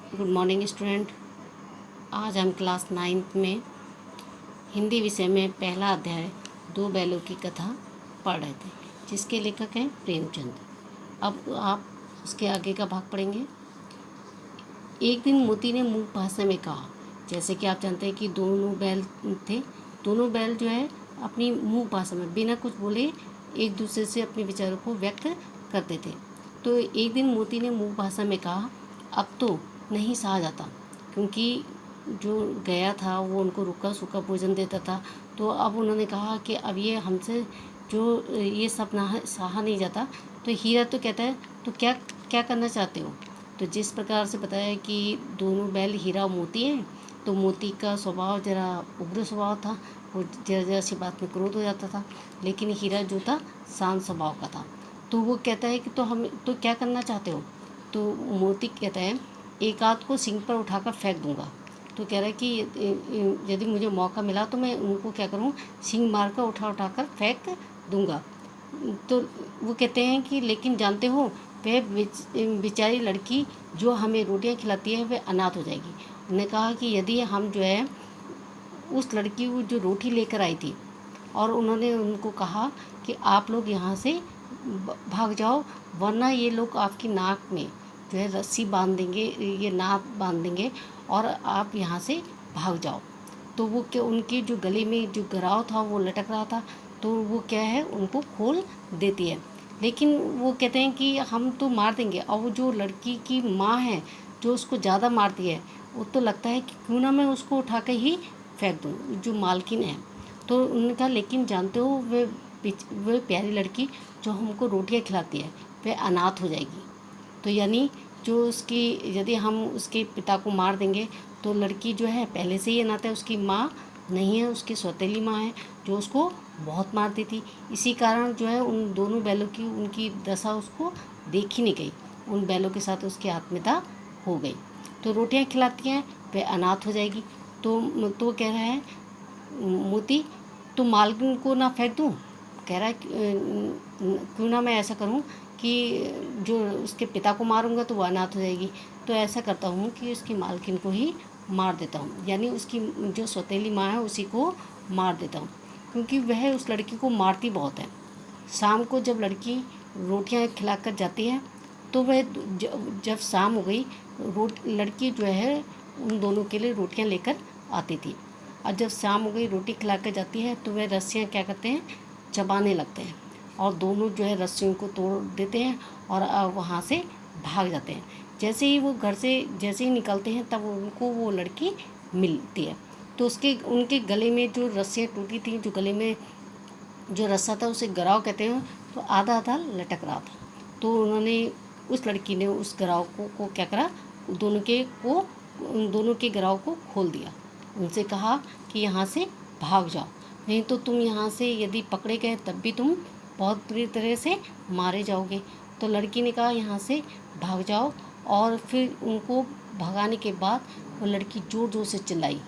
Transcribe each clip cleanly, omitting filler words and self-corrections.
Good morning student. आज हम class 9th में हिंदी विषय में पहला अध्याय दो बैलों की कथा पढ़ रहे थे, जिसके लेखक हैं प्रेमचंद। अब आप उसके आगे का भाग पढ़ेंगे। एक दिन मोती ने मूक भाषा में कहा। जैसे कि आप जानते हैं कि दोनों बैल थे। दोनों बैल जो है अपनी मूक भाषा में बिना कुछ बोले एक दूसरे से अपने विचारों को व्यक्त करते थे। तो एक दिन मोती ने मूक भाषा में कहा, अब तो नहीं सहा जाता, क्योंकि जो गया था वो उनको रूखा सूखा भोजन देता था। तो अब उन्होंने कहा कि अब ये हमसे जो ये सब ना सहा नहीं जाता। तो हीरा तो कहता है, तो क्या क्या करना चाहते हो। तो जिस प्रकार से बताया कि दोनों बैल हीरा और मोती हैं, तो मोती का स्वभाव जरा उग्र स्वभाव था। वो जरा जरा सी बात में क्रोध हो जाता था, लेकिन हीरा जो था शांत स्वभाव का था। तो वो कहता है कि तो हम तो क्या करना चाहते हो। तो मोती कहता है, एक आध को सिंग पर उठाकर फेंक दूंगा। तो कह रहा है कि यदि मुझे मौका मिला तो मैं उनको क्या करूँ, सिंग मार कर उठाकर फेंक दूंगा। तो वो कहते हैं कि लेकिन जानते हो, वह बेचारी लड़की जो हमें रोटियां खिलाती है वह अनाथ हो जाएगी। उन्होंने कहा कि यदि हम जो है उस लड़की को जो रोटी लेकर आई थी, और उन्होंने उनको कहा कि आप लोग यहाँ से भाग जाओ, वरना ये लोग आपकी नाक में जो है रस्सी बांध देंगे, ये नाक बांध देंगे और आप यहाँ से भाग जाओ। तो वो क्या, उनके जो गले में जो गराव था वो लटक रहा था, तो वो क्या है उनको खोल देती है। लेकिन वो कहते हैं कि हम तो मार देंगे। और वो जो लड़की की माँ है जो उसको ज़्यादा मारती है, वो तो लगता है कि क्यों ना मैं उसको उठा के ही फेंक दूँ, जो मालकिन है। तो उन्होंने कहा, लेकिन जानते हो वे प्यारी लड़की जो हमको रोटियां खिलाती है वह अनाथ हो जाएगी। तो यानी जो उसकी, यदि हम उसके पिता को मार देंगे तो लड़की जो है पहले से ही अनाथ है, उसकी माँ नहीं है, उसकी सौतेली माँ है जो उसको बहुत मारती थी। इसी कारण जो है उन दोनों बैलों की उनकी दशा उसको देखी नहीं गई। उन बैलों के साथ उसकी आत्मीयता हो गई। तो रोटियां खिलाती हैं, वह अनाथ हो जाएगी। तो कह रहा है मोती, तो मालकिन को ना फेंक दूँ। कह रहा है क्यों ना मैं ऐसा करूँ कि जो उसके पिता को मारूंगा तो वो अनाथ हो जाएगी। तो ऐसा करता हूँ कि उसकी मालकिन को ही मार देता हूँ, यानी उसकी जो सौतेली माँ है उसी को मार देता हूँ, क्योंकि वह उस लड़की को मारती बहुत है। शाम को जब लड़की रोटियां खिलाकर जाती है, तो वह जब शाम हो गई, लड़की जो है उन दोनों के लिए रोटियां लेकर आती थी। और जब शाम हो गई, रोटी खिला कर जाती है, तो वह रस्सियाँ क्या करते हैं, चबाने लगते हैं। और दोनों जो है रस्सियों को तोड़ देते हैं और वहाँ से भाग जाते हैं। जैसे ही वो घर से जैसे ही निकलते हैं, तब उनको वो लड़की मिलती है। तो उनके गले में जो रस्सियाँ टूटी थी, जो गले में जो रस्सा था उसे गराव कहते हैं, तो आधा आधा लटक रहा था। तो उन्होंने, उस लड़की ने उस गराव को क्या करा, उन दोनों के गराव को खोल दिया। उनसे कहा कि यहाँ से भाग जाओ, नहीं तो तुम यहाँ से यदि पकड़े गए तब भी तुम बहुत बुरी तरह से मारे जाओगे। तो लड़की ने कहा यहाँ से भाग जाओ। और फिर उनको भगाने के बाद वो लड़की ज़ोर ज़ोर से चिल्लाई।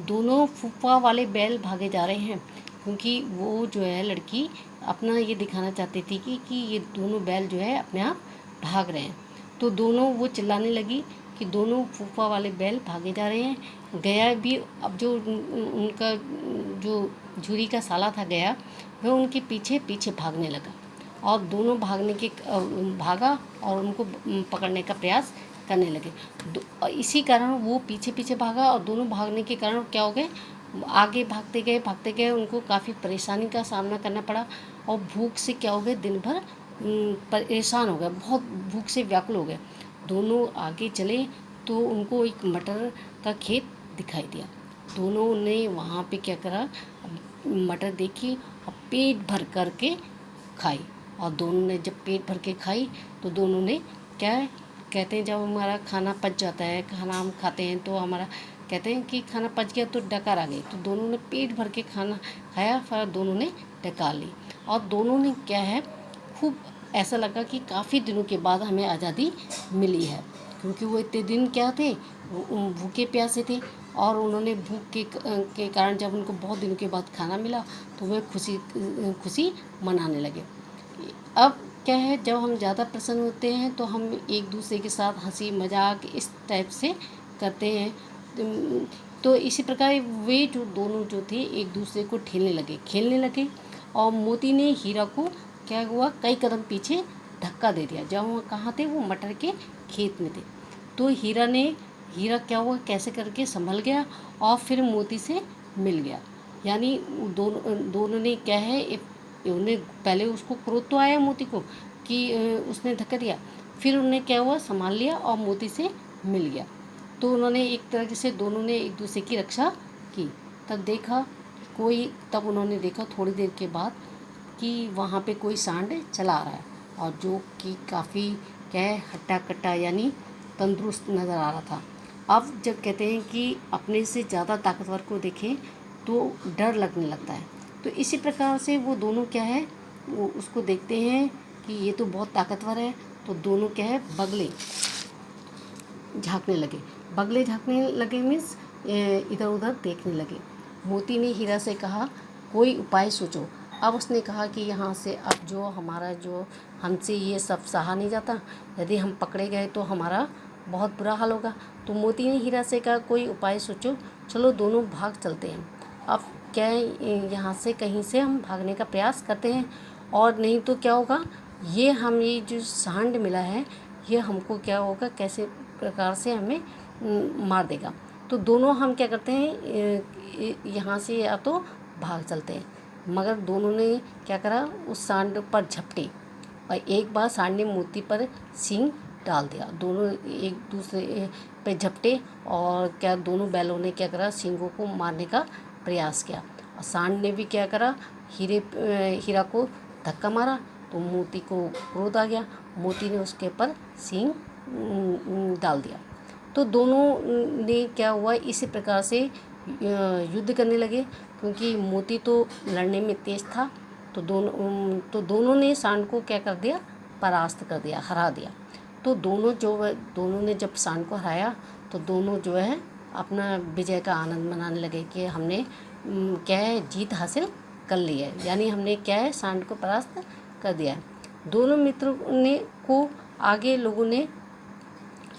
दोनों फूफा वाले बैल भागे जा रहे हैं, क्योंकि वो जो है लड़की अपना ये दिखाना चाहती थी कि ये दोनों बैल जो है अपने आप भाग रहे हैं। तो दोनों वो चिल्लाने लगी कि दोनों फूफा वाले बैल भागे जा रहे हैं। गया भी, अब जो उनका जो झुरी का साला था गया, वह उनके पीछे पीछे भागने लगा। और दोनों भागा और उनको पकड़ने का प्रयास करने लगे। इसी कारण वो पीछे पीछे भागा, और दोनों भागने के कारण क्या हो गए, आगे भागते गए उनको काफ़ी परेशानी का सामना करना पड़ा। और भूख से क्या हो गए, दिन भर परेशान हो गए, बहुत भूख से व्याकुल हो गए। दोनों आगे चले तो उनको एक मटर का खेत दिखाई दिया। दोनों ने वहाँ पे क्या करा, मटर देखी और पेट भर करके खाई। और दोनों ने जब पेट भर के खाई, तो दोनों ने क्या कहते हैं, जब हमारा खाना पच जाता है, खाना हम खाते हैं तो हमारा कहते हैं कि खाना पच गया तो डकार आ गई। तो दोनों ने पेट भर के खाना खाया, फिर दोनों ने डकार ली। और दोनों ने क्या है, खूब ऐसा लगा कि काफ़ी दिनों के बाद हमें आज़ादी मिली है, क्योंकि वो इतने दिन क्या थे, भूखे प्यासे थे। और उन्होंने भूख के कारण जब उनको बहुत दिनों के बाद खाना मिला, तो वे खुशी खुशी मनाने लगे। अब क्या है, जब हम ज़्यादा प्रसन्न होते हैं तो हम एक दूसरे के साथ हंसी मजाक इस टाइप से करते हैं। तो इसी प्रकार वे जो दोनों जो थे एक दूसरे को खेलने लगे और मोती ने हीरा को क्या हुआ, कई कदम पीछे धक्का दे दिया। जब वो कहाँ थे, वो मटर के खेत में थे। तो हीरा क्या हुआ, कैसे करके संभल गया और फिर मोती से मिल गया। यानी दोनों ने क्या है, उन्हें पहले उसको क्रोध तो आया मोती को कि उसने धक्का दिया, फिर उन्हें क्या हुआ, संभाल लिया और मोती से मिल गया। तो उन्होंने एक तरह से दोनों ने एक दूसरे की रक्षा की। तब उन्होंने देखा थोड़ी देर के बाद कि वहाँ पे कोई सांड चला आ रहा है और जो कि काफ़ी क्या है, हट्टा कट्टा यानी तंदुरुस्त नज़र आ रहा था। अब जब कहते हैं कि अपने से ज़्यादा ताकतवर को देखें तो डर लगने लगता है। तो इसी प्रकार से वो दोनों क्या है, वो उसको देखते हैं कि ये तो बहुत ताकतवर है। तो दोनों क्या है, बगले झाँकने लगे मीन्स इधर उधर देखने लगे। मोती ने हीरा से कहा, कोई उपाय सोचो। अब उसने कहा कि यहाँ से अब जो हमसे ये सब सहा नहीं जाता, यदि हम पकड़े गए तो हमारा बहुत बुरा हाल होगा। तो मोती ने हीरा से कहा, कोई उपाय सोचो, चलो दोनों भाग चलते हैं। अब क्या है, यहाँ से कहीं से हम भागने का प्रयास करते हैं और नहीं तो क्या होगा, ये जो सांड मिला है ये हमको क्या होगा, कैसे प्रकार से हमें मार देगा। तो दोनों हम क्या करते हैं, यहाँ से या तो भाग चलते हैं। मगर दोनों ने क्या करा, उस सांड पर झपटे और एक बार सांड ने मोती पर सींग डाल दिया। दोनों एक दूसरे पे झपटे और क्या दोनों बैलों ने क्या करा, सींगों को मारने का प्रयास किया और सांड ने भी क्या करा, हीरा को धक्का मारा। तो मोती को क्रोध आ गया, मोती ने उसके ऊपर सींग डाल दिया। तो दोनों ने क्या हुआ, इसी प्रकार से युद्ध करने लगे। क्योंकि मोती तो लड़ने में तेज था, तो दोनों ने सांड को क्या कर दिया, परास्त कर दिया, हरा दिया। तो दोनों ने जब सांड को हराया तो दोनों जो है अपना विजय का आनंद मनाने लगे कि हमने क्या है, जीत हासिल कर ली है, यानी हमने क्या है, सांड को परास्त कर दिया है। दोनों मित्रों को आगे लोगों ने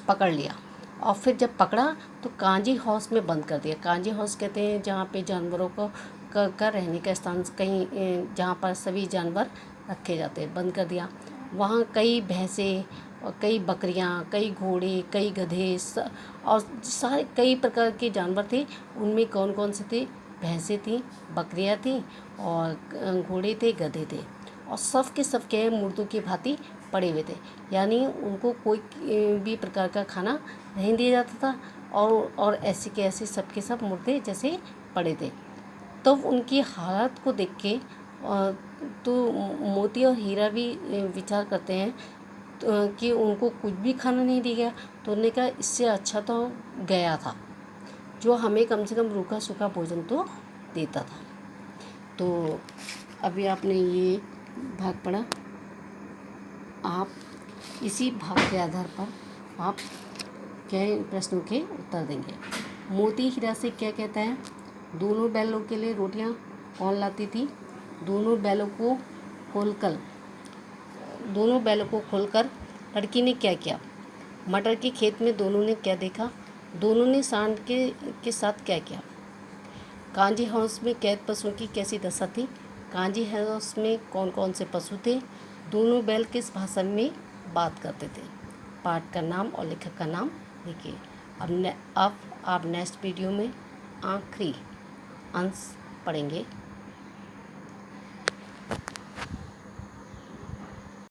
पकड़ लिया और फिर जब पकड़ा तो कांजी हाउस में बंद कर दिया। कांजी हाउस कहते हैं जहाँ पे जानवरों को का रहने का स्थान, कहीं जहाँ पर सभी जानवर रखे जाते हैं, बंद कर दिया। वहाँ कई भैंसें और कई बकरियाँ, कई घोड़े, कई गधे और सारे कई प्रकार के जानवर थे। उनमें कौन कौन से थे, भैंसें थीं, बकरियाँ थीं और घोड़े थे, गधे थे और सब के सब क्या है, मुर्दों की भांति पड़े हुए थे। यानी उनको कोई भी प्रकार का खाना नहीं दिया जाता था और ऐसे के ऐसे सब के सब मुर्दे जैसे पड़े थे। तो उनकी हालत को देख के तो मोती और हीरा भी विचार करते हैं कि उनको कुछ भी खाना नहीं दिया गया। तो उन्होंने कहा, इससे अच्छा तो गया था जो हमें कम से कम रूखा सूखा भोजन तो देता था। तो अभी आपने ये भाग पढ़ा, आप इसी भाग के आधार पर आप क्या प्रश्नों के उत्तर देंगे। मोती हीरा से क्या कहता है, दोनों बैलों के लिए रोटियां कौन लाती थी, दोनों बैलों को खोलकर लड़की ने क्या किया, मटर के खेत में दोनों ने क्या देखा, दोनों ने सांड के साथ क्या किया, कांजी हाउस में कैद पशुओं की कैसी दशा थी, कांजी हाउस में कौन कौन से पशु थे, दोनों बैल किस भाषा में बात करते थे। पाठ का नाम और लेखक का नाम लिखिए। अब आप नेक्स्ट वीडियो में आखिरी अंश पढ़ेंगे।